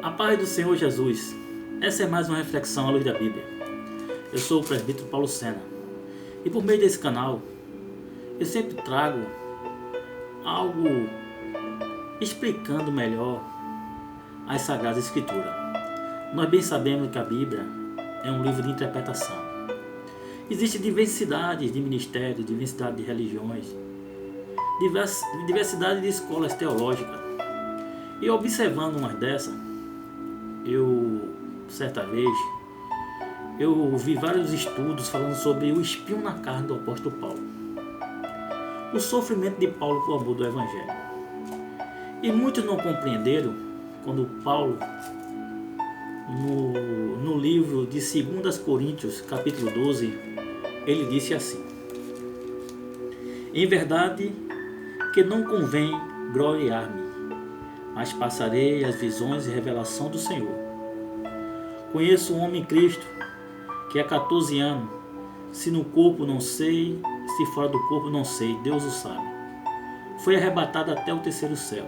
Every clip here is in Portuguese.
A paz do Senhor Jesus. Essa é mais uma reflexão à luz da Bíblia. Eu sou o presbítero Paulo Sena. E por meio desse canal, eu sempre trago algo explicando melhor as Sagradas Escrituras. Nós bem sabemos que a Bíblia é um livro de interpretação. Existe diversidade de ministérios, diversidade de religiões, diversidade de escolas teológicas. E observando uma dessas, certa vez, eu vi vários estudos falando sobre o espinho na carne do apóstolo Paulo. O sofrimento de Paulo por amor do Evangelho. E muitos não compreenderam quando Paulo, no livro de 2 Coríntios, capítulo 12, ele disse assim: em verdade que não convém gloriar-me, mas passarei as visões e revelação do Senhor. Conheço um homem em Cristo, que há 14 anos, se no corpo não sei, se fora do corpo não sei, Deus o sabe. Foi arrebatado até o terceiro céu.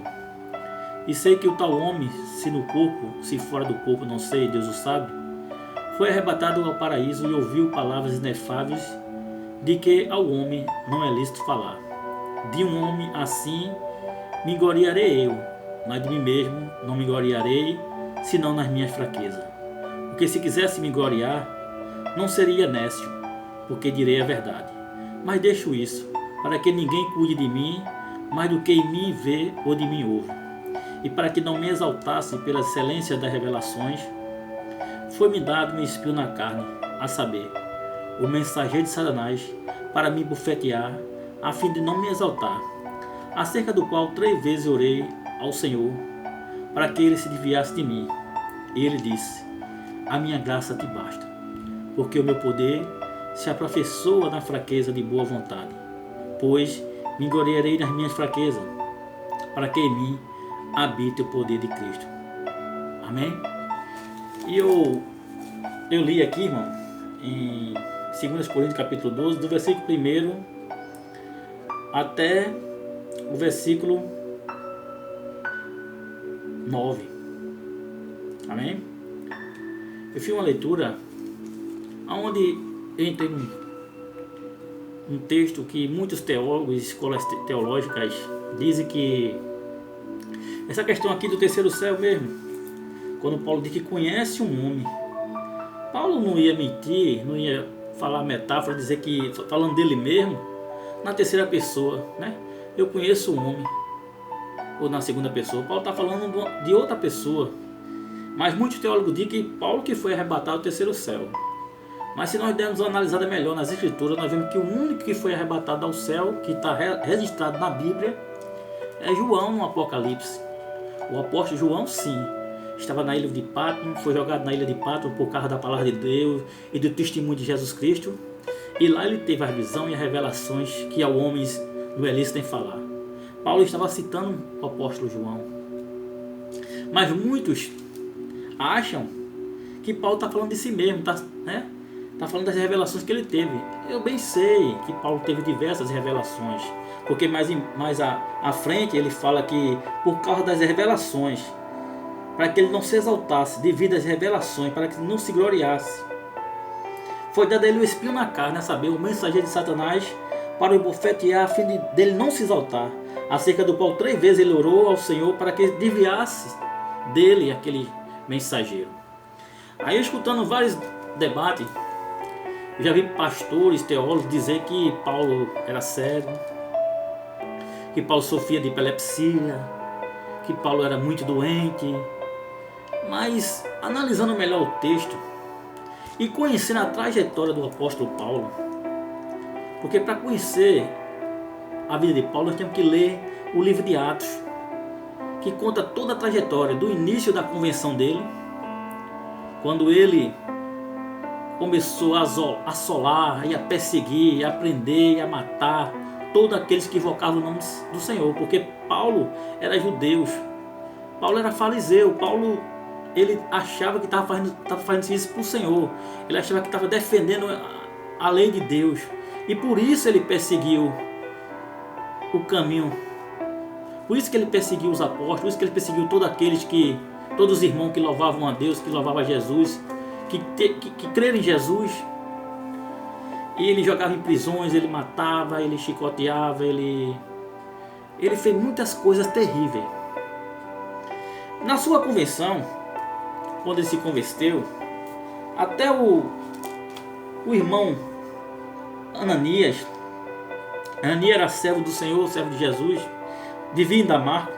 E sei que o tal homem, se no corpo, se fora do corpo não sei, Deus o sabe, foi arrebatado ao paraíso e ouviu palavras inefáveis de que ao homem não é lícito falar. De um homem assim me gloriarei eu, mas de mim mesmo não me gloriarei, senão nas minhas fraquezas. Porque se quisesse me gloriar, não seria nécio, porque direi a verdade. Mas deixo isso, para que ninguém cuide de mim, mais do que em mim vê ou de mim ouve. E para que não me exaltasse pela excelência das revelações, foi-me dado um espinho na carne, a saber, o mensageiro de Satanás, para me bofetear, a fim de não me exaltar, acerca do qual 3 vezes orei ao Senhor, para que ele se desviasse de mim. E ele disse: a minha graça te basta, porque o meu poder se aperfeiçoa na fraqueza de boa vontade. Pois me gloriarei nas minhas fraquezas, para que em mim habite o poder de Cristo. Amém? E eu li aqui, irmão, em 2 Coríntios capítulo 12, do versículo 1 até o versículo 9. Amém? Eu fiz uma leitura onde eu entrei num texto que muitos teólogos e escolas teológicas dizem que essa questão aqui do terceiro céu mesmo, quando Paulo diz que conhece um homem, Paulo não ia mentir, não ia falar metáfora, dizer que, falando dele mesmo, na terceira pessoa, né? Eu conheço um homem, ou na segunda pessoa. Paulo está falando de outra pessoa. Mas muitos teólogos dizem que Paulo que foi arrebatado ao terceiro céu. Mas se nós dermos uma analisada melhor nas escrituras, nós vemos que o único que foi arrebatado ao céu, que está registrado na Bíblia, é João no Apocalipse. O apóstolo João, sim, estava na ilha de Patmos, foi jogado na ilha de Patmos por causa da palavra de Deus e do testemunho de Jesus Cristo. E lá ele teve a visão e as revelações que ao homens não é lícito em falar. Paulo estava citando o apóstolo João. Mas muitos acham que Paulo está falando de si mesmo, está falando das revelações que ele teve. Eu bem sei que Paulo teve diversas revelações, porque mais à frente ele fala que por causa das revelações, para que ele não se exaltasse devido às revelações, para que não se gloriasse, foi dado a ele o espinho na carne, a saber, o mensageiro de Satanás, para o bofetear, a fim dele não se exaltar, acerca do qual 3 vezes ele orou ao Senhor para que desviasse dele aquele mensageiro. Aí, escutando vários debates, eu já vi pastores, teólogos dizer que Paulo era cego, que Paulo sofria de epilepsia, que Paulo era muito doente. Mas, analisando melhor o texto e conhecendo a trajetória do apóstolo Paulo, porque para conhecer a vida de Paulo nós temos que ler o livro de Atos, que conta toda a trajetória do início da conversão dele, quando ele começou a assolar e a perseguir, e a prender e a matar todos aqueles que invocavam o nome do Senhor, porque Paulo era judeu, Paulo era fariseu, Paulo ele achava que estava fazendo isso para o Senhor, ele achava que estava defendendo a lei de Deus, e por isso ele perseguiu o caminho, por isso que ele perseguiu os apóstolos, por isso que ele perseguiu todos aqueles que todos os irmãos que louvavam a Deus, que louvavam a Jesus, que creram em Jesus. E ele jogava em prisões, ele matava, ele chicoteava, ele fez muitas coisas terríveis. Na sua conversão, quando ele se converteu, até o irmão Ananias era servo do Senhor, servo de Jesus, vivia em Damasco.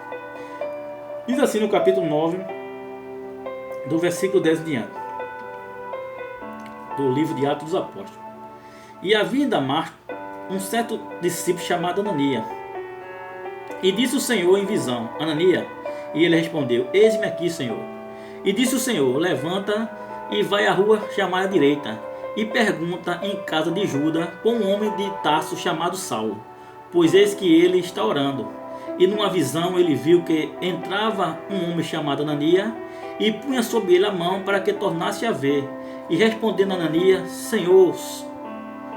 Diz assim no capítulo 9, do versículo 10 em diante, do livro de Atos dos Apóstolos. E havia em Damasco um certo discípulo chamado Ananias. E disse o Senhor em visão: Ananias. E ele respondeu: Eis-me aqui, Senhor. E disse o Senhor: Levanta e vai à rua chamada direita, e pergunta em casa de Judas por um homem de Tarso chamado Saulo, pois eis que ele está orando. E numa visão ele viu que entrava um homem chamado Ananias, e punha sobre ele a mão para que tornasse a ver. E respondendo Ananias: Senhor,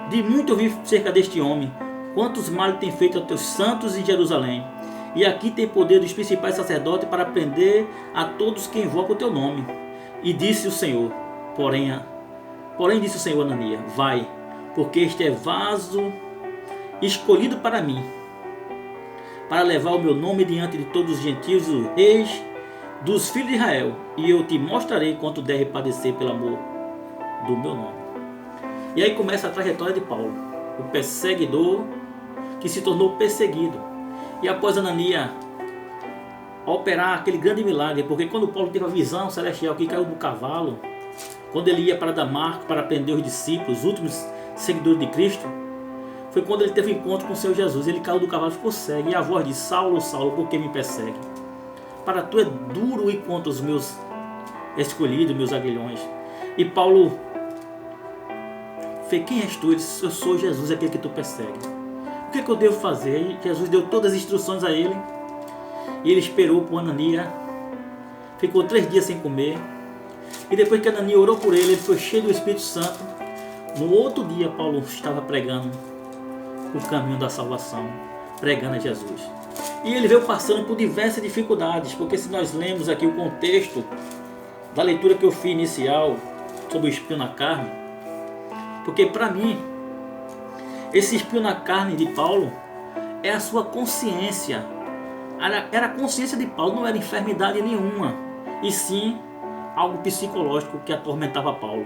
de muito ouvi cerca deste homem, quantos males tem feito aos teus santos em Jerusalém. E aqui tem poder dos principais sacerdotes para prender a todos que invocam o teu nome. E disse o Senhor, porém disse o Senhor a Ananias: Vai, porque este é vaso escolhido para mim, para levar o meu nome diante de todos os gentios e os reis dos filhos de Israel. E eu te mostrarei quanto deve padecer pelo amor do meu nome. E aí começa a trajetória de Paulo, o perseguidor que se tornou perseguido. E após Ananias operar aquele grande milagre, porque quando Paulo teve a visão celestial que caiu do cavalo, quando ele ia para Damasco para prender os discípulos, os últimos seguidores de Cristo, foi quando ele teve encontro com o Senhor Jesus. Ele caiu do cavalo e ficou cego, e a voz disse: Saulo, Saulo, por que me persegue? Para tu é duro ir contra os meus escolhidos, meus aguilhões. E Paulo fez: quem és tu? Ele disse: eu sou Jesus, aquele que tu persegue. O que eu devo fazer? E Jesus deu todas as instruções a ele. E ele esperou por Ananias. Ficou 3 dias sem comer. E depois que Ananias orou por ele, ele foi cheio do Espírito Santo. No outro dia, Paulo estava pregando o caminho da salvação, pregando a Jesus. E ele veio passando por diversas dificuldades, porque se nós lemos aqui o contexto da leitura que eu fiz inicial sobre o espinho na carne, porque para mim, esse espinho na carne de Paulo é a sua consciência. Era a consciência de Paulo, não era enfermidade nenhuma, e sim algo psicológico que atormentava Paulo.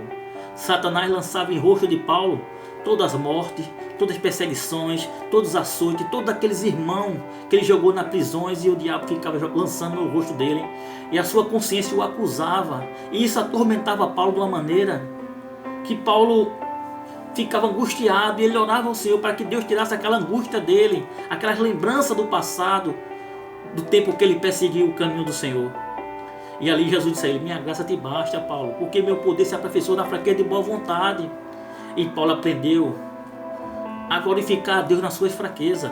Satanás lançava em rosto de Paulo todas as mortes, todas as perseguições, todos os açoites, todos aqueles irmãos que ele jogou nas prisões, e o diabo ficava lançando no rosto dele, e a sua consciência o acusava, e isso atormentava Paulo de uma maneira que Paulo ficava angustiado, e ele orava ao Senhor para que Deus tirasse aquela angústia dele, aquelas lembranças do passado, do tempo que ele perseguiu o caminho do Senhor. E ali Jesus disse a ele: minha graça te basta, Paulo, porque meu poder se aperfeiçoa na fraqueza de boa vontade. E Paulo aprendeu a glorificar a Deus nas suas fraquezas.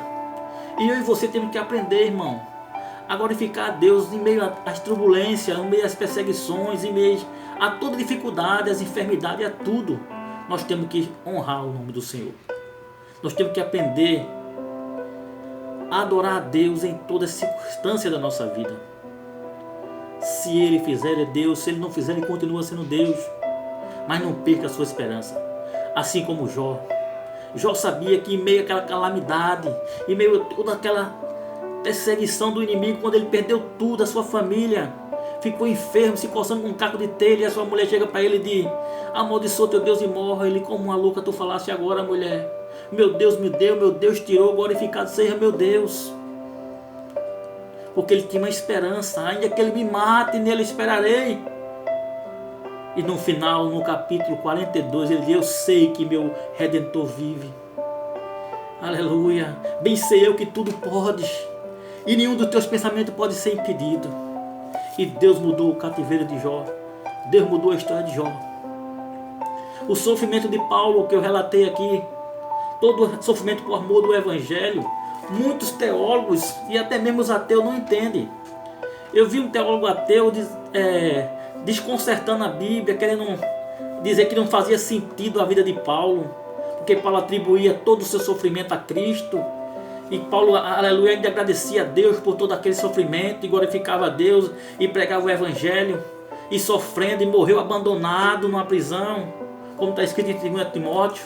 E eu e você temos que aprender, irmão, a glorificar a Deus em meio às turbulências, em meio às perseguições, em meio a toda dificuldade, às enfermidades, a tudo. Nós temos que honrar o nome do Senhor. Nós temos que aprender a adorar a Deus em toda circunstância da nossa vida. Se Ele fizer, é Deus. Se Ele não fizer, Ele continua sendo Deus. Mas não perca a sua esperança. Assim como Jó. Jó sabia que em meio àquela calamidade, em meio a toda aquela perseguição do inimigo, quando ele perdeu tudo, a sua família, ficou enfermo, se coçando com um caco de telha, e a sua mulher chega para ele e diz: amaldiçoa teu Deus e morre. Ele: como uma louca tu falaste agora, mulher. Meu Deus me deu, meu Deus tirou, glorificado seja meu Deus. Porque ele tinha uma esperança: ainda que ele me mate, nele esperarei. E no final, no capítulo 42, ele diz: eu sei que meu Redentor vive. Aleluia. Bem sei eu que tudo podes, e nenhum dos teus pensamentos pode ser impedido. E Deus mudou o cativeiro de Jó. Deus mudou a história de Jó. O sofrimento de Paulo, que eu relatei aqui, todo o sofrimento por amor do Evangelho, muitos teólogos e até mesmo os ateus não entendem. Eu vi um teólogo ateu desconcertando a Bíblia, querendo dizer que não fazia sentido a vida de Paulo, porque Paulo atribuía todo o seu sofrimento a Cristo. E Paulo, aleluia, ainda agradecia a Deus por todo aquele sofrimento, e glorificava a Deus, e pregava o evangelho, e sofrendo, e morreu abandonado numa prisão, como está escrito em 2 Timóteo.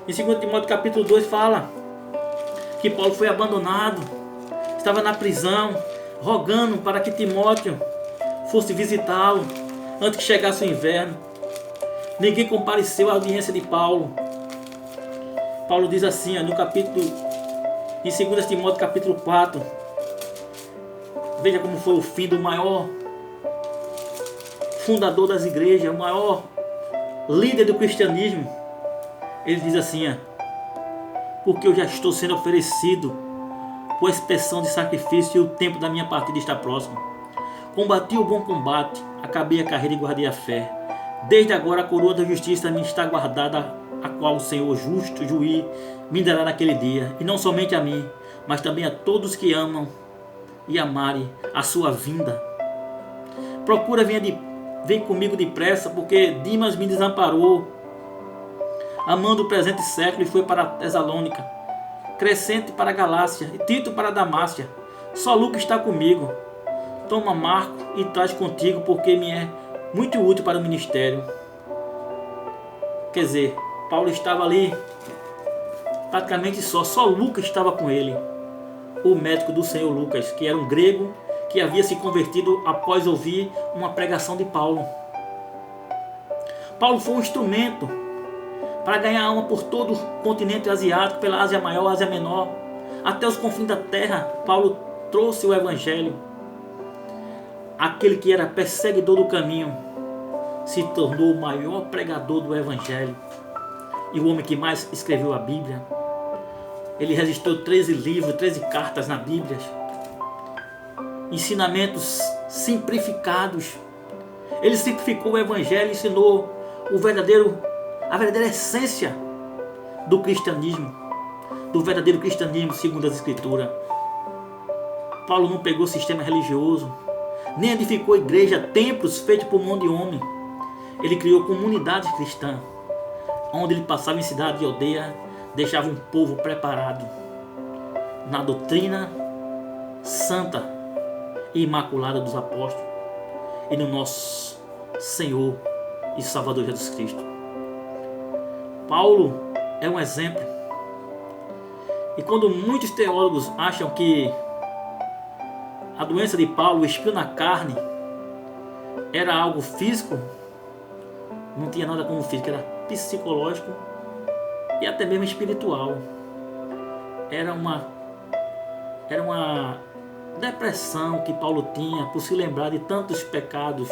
Em 2 Timóteo capítulo 2 fala que Paulo foi abandonado, estava na prisão, rogando para que Timóteo fosse visitá-lo, antes que chegasse o inverno. Ninguém compareceu à audiência de Paulo. Paulo diz assim, no capítulo, em 2 Timóteo capítulo 4, veja como foi o fim do maior fundador das igrejas, o maior líder do cristianismo. Ele diz assim, porque eu já estou sendo oferecido por expiação de sacrifício, e o tempo da minha partida está próximo. Combati o bom combate, acabei a carreira e guardei a fé. Desde agora a coroa da justiça me está guardada, a qual o Senhor justo juiz me dará naquele dia, e não somente a mim, mas também a todos que amam e amarem a sua vinda. Procura, vem comigo depressa, porque Dimas me desamparou, amando o presente século, e foi para Tesalônica, Crescente para a Galácia, e Tito para a Damácia. Só Lucas está comigo. Toma Marco e traz contigo, porque me é muito útil para o ministério. Quer dizer, Paulo estava ali praticamente só Lucas estava com ele, o médico do Senhor Lucas, que era um grego que havia se convertido após ouvir uma pregação de Paulo. Paulo foi um instrumento para ganhar alma por todo o continente asiático, pela Ásia Maior, Ásia Menor, até os confins da terra. Paulo trouxe o evangelho. Aquele que era perseguidor do caminho se tornou o maior pregador do evangelho, e o homem que mais escreveu a Bíblia. Ele registrou 13 livros, 13 cartas na Bíblia, ensinamentos simplificados. Ele simplificou o evangelho, ensinou a verdadeira essência do cristianismo, do verdadeiro cristianismo segundo as Escrituras. Paulo não pegou sistema religioso, nem edificou igreja, templos feitos por mão de homem. Ele criou comunidades cristãs, onde ele passava em cidade e aldeia, deixava um povo preparado na doutrina santa e imaculada dos apóstolos e no nosso Senhor e Salvador Jesus Cristo. Paulo é um exemplo. E quando muitos teólogos acham que a doença de Paulo, o espinho na carne, era algo físico, não tinha nada como físico, era psicológico e até mesmo espiritual. Era uma depressão que Paulo tinha por se lembrar de tantos pecados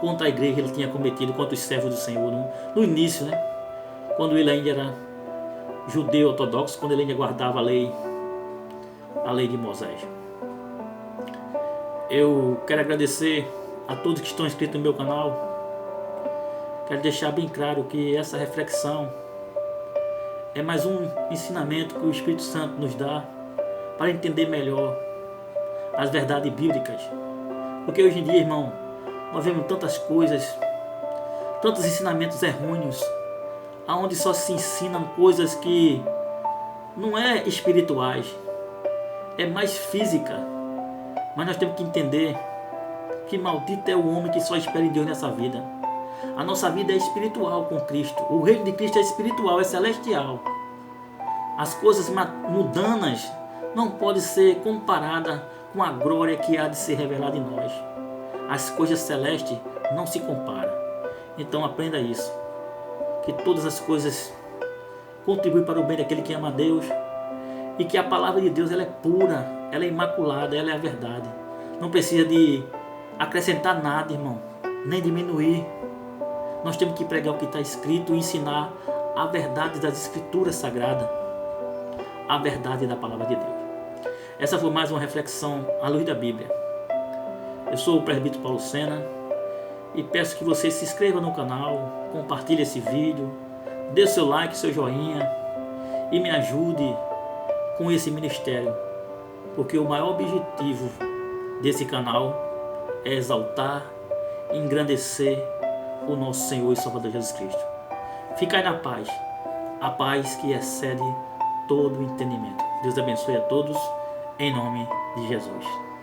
contra a igreja que ele tinha cometido, contra os servos do Senhor no início, né? Quando ele ainda era judeu ortodoxo, quando ele ainda guardava a lei de Moisés. Eu quero agradecer a todos que estão inscritos no meu canal. Quero deixar bem claro que essa reflexão é mais um ensinamento que o Espírito Santo nos dá para entender melhor as verdades bíblicas. Porque hoje em dia, irmão, nós vemos tantas coisas, tantos ensinamentos errôneos, aonde só se ensinam coisas que não é espirituais, é mais física. Mas nós temos que entender que maldito é o homem que só espera em Deus nessa vida. A nossa vida é espiritual com Cristo. O reino de Cristo é espiritual, é celestial. As coisas mundanas não podem ser comparadas com a glória que há de ser revelada em nós. As coisas celestes não se comparam. Então aprenda isso, que todas as coisas contribuem para o bem daquele que ama a Deus, e que a palavra de Deus ela é pura, ela é imaculada, ela é a verdade. Não precisa de acrescentar nada, irmão, nem diminuir. Nós temos que pregar o que está escrito e ensinar a verdade das Escrituras Sagradas, a verdade da palavra de Deus. Essa foi mais uma reflexão à luz da Bíblia. Eu sou o presbítero Paulo Sena e peço que você se inscreva no canal, compartilhe esse vídeo, dê seu like, seu joinha e me ajude com esse ministério, porque o maior objetivo desse canal é exaltar e engrandecer o nosso Senhor e Salvador Jesus Cristo. Ficai na paz, a paz que excede todo o entendimento. Deus abençoe a todos, em nome de Jesus.